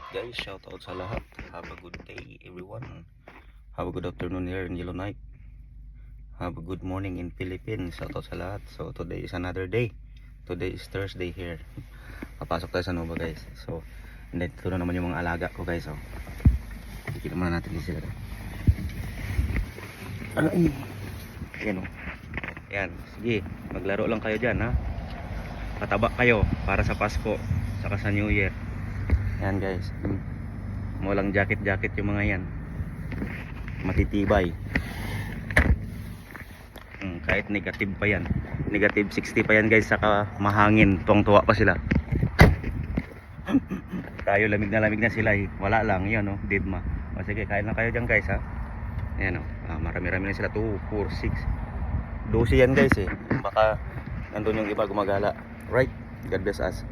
Guys, shout out sa lahat. Have a good day everyone. Have a good afternoon here in Yellowknife. Have a good morning in Philippines. Shout out sa lahat. So today is another day. Today is Thursday here. Papasok tayo sa Nova guys. So dito na naman yung mga alaga ko guys. So kikita muna natin din sila. Ano ini? Ayan o. Ayan, sige. Maglaro lang kayo dyan ha. Pataba kayo para sa Pasko saka sa New Year. Yan guys, walang jacket yung mga yan, matitibay. Kahit negative pa yan, negative 60 pa yan guys, saka mahangin, tuwang-tuwa pa sila. Tayo lamig na sila eh. Wala lang, yan o, didma. O sige, kain lang kayo dyan guys ha. Ayan o, marami-rami na sila, 2, 4, 6 12 yan guys eh, baka nandun yung iba gumagala. Right, God bless us.